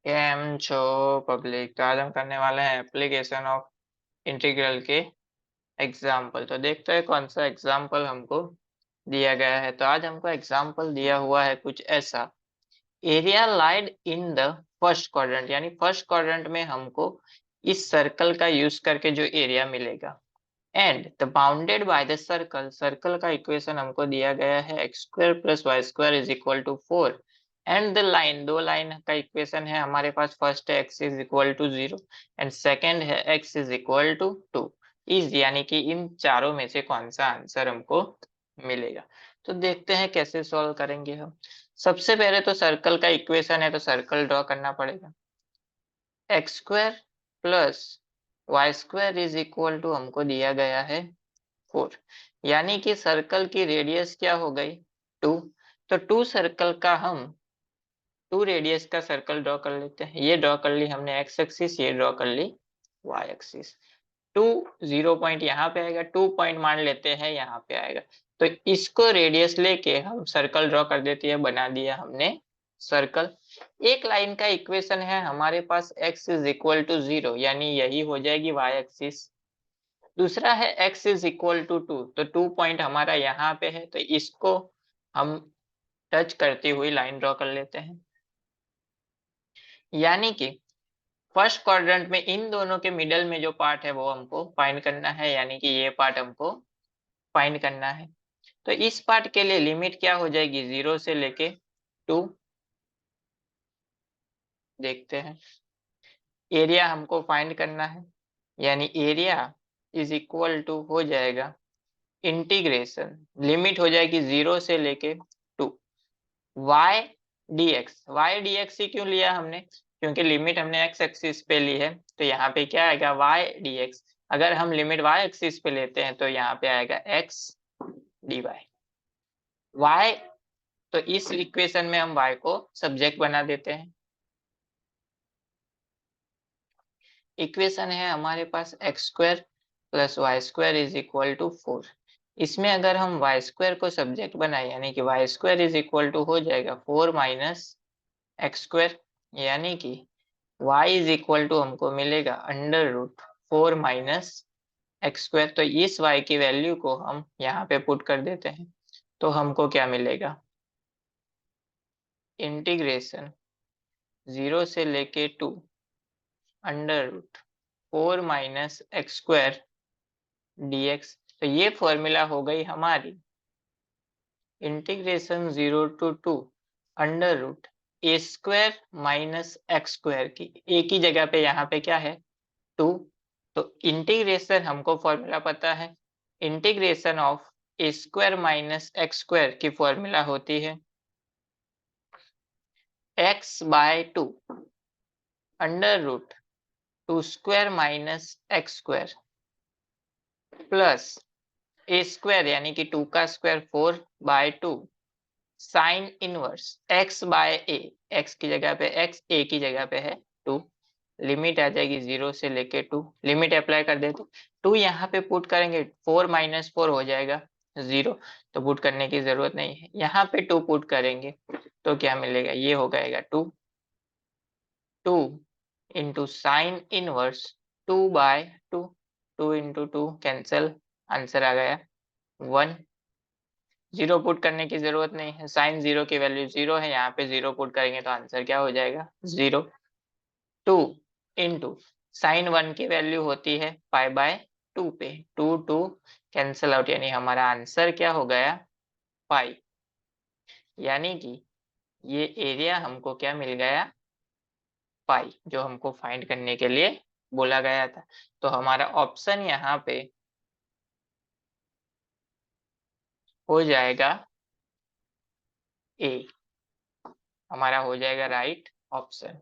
केम छो पब्लिक। तो आज हम करने वाले हैं एप्लीकेशन ऑफ इंटीग्रल के एग्जाम्पल। तो देखते हैं कौन सा एग्जाम्पल हमको दिया गया है। तो आज हमको एग्जाम्पल दिया हुआ है कुछ ऐसा। Area lies in the first quadrant, यानी फर्स्ट क्वाड्रेंट में हमको इस सर्कल का यूज करके जो एरिया मिलेगा, and the bounded by the circle, circle का इक्वेशन हमको दिया गया है X square plus Y square is equal to 4। And the line, दो लाइन का इक्वेशन है हमारे पास। फर्स्ट है X is equal to 0 and second है X is equal to 2 is, यानी कि इन चारों में से कौन सा आंसर हमको मिलेगा। तो देखते हैं कैसे सॉल्व करेंगे हम। सबसे पहले तो सर्कल का इक्वेशन है तो सर्कल ड्रॉ करना पड़ेगा। X square plus Y square is equal to हमको दिया गया है 4, यानी कि सर्कल की रेडियस क्या हो गई 2। तो 2 सर्कल का हम 2 रेडियस का सर्कल ड्रॉ कर लेते हैं। ये ड्रॉ कर ली हमने एक्स एक्सिस, ये ड्रॉ कर ली वाई एक्सिस। 2 0 पॉइंट यहाँ पे आएगा, 2 पॉइंट मान लेते हैं यहाँ पे आएगा। तो इसको रेडियस लेके हम सर्कल ड्रॉ कर देते हैं, बना दिया हमने सर्कल। एक लाइन का इक्वेशन है हमारे पास x इज इक्वल टू 0, यानी यही हो जाएगी y एक्सिस। दूसरा है x इज इक्वल टू 2, तो 2 पॉइंट हमारा यहाँ पे है, तो इसको हम टच करती हुई लाइन ड्रॉ कर लेते हैं। यानी कि फर्स्ट क्वाड्रेंट में इन दोनों के मिडल में जो पार्ट है वो हमको फाइंड करना है, यानी कि ये पार्ट हमको फाइंड करना है। तो इस पार्ट के लिए लिमिट क्या हो जाएगी 0 से लेके 2। देखते हैं। एरिया हमको फाइंड करना है, यानी एरिया इज इक्वल टू हो जाएगा इंटीग्रेशन, लिमिट हो जाएगी 0 से लेके 2 y dx। y dx ही क्यों लिया हमने, क्योंकि लिमिट हमने x एक्सिस पे ली है, तो यहाँ पे क्या आएगा y dx। अगर हम लिमिट y एक्सिस पे लेते हैं तो यहाँ पे आएगा x dy। y, तो इस इक्वेशन में हम y को सब्जेक्ट बना देते हैं। इक्वेशन है हमारे पास X square plus Y square is equal to 4। इसमें अगर हम वाई स्क्वायर को सब्जेक्ट बनाए, यानी कि y square is equal to हो जाएगा 4 माइनस एक्स स्क्वायर, यानी कि y इज इक्वल टू हमको मिलेगा under root 4 minus x square. तो इस y की वैल्यू को हम यहाँ पे पुट कर देते हैं, तो हमको क्या मिलेगा, इंटीग्रेशन 0 से लेके 2 under root 4 minus x square dx। तो ये फॉर्मूला हो गई हमारी integration 0 to 2 under root a square minus x square की। एक ही जगह पे यहाँ पे क्या है 2। तो इंटीग्रेशन हमको फॉर्मूला पता है, integration of a square minus x square की फॉर्मूला होती है x by 2 under root 2 square minus x square plus A square, यानी कि 2 का square 4 by 2 sine inverse x by a। x की जगह पे x, a की जगह पे है 2। लिमिट आ जाएगी 0 से लेके 2, लिमिट अप्लाई कर देते। 2 यहाँ पे पुट करेंगे, 4 माइनस 4 हो जाएगा 0, तो पुट करने की जरूरत नहीं है। यहाँ पे 2 पुट करेंगे तो क्या मिलेगा, ये हो जाएगा 2 into sine inverse 2 by 2, 2 into 2 cancel, answer आ गया 1। 0 पुट करने की जरूरत नहीं है, साइन 0 की वैल्यू 0 है, यहाँ पे 0 पुट करेंगे तो आंसर क्या हो जाएगा 0। 2 इंटू साइन 1 की वैल्यू होती है पाई बाय 2 पे, 2 2 कैंसल आउट, यानी हमारा आंसर क्या हो गया पाई। यानी कि ये एरिया हमको क्या मिल गया पाई, जो हमको फाइंड करने के लिए बोला गया था। तो हमारा ऑप्शन यहाँ पे हो जाएगा ए, हमारा हो जाएगा राइट ऑप्शन।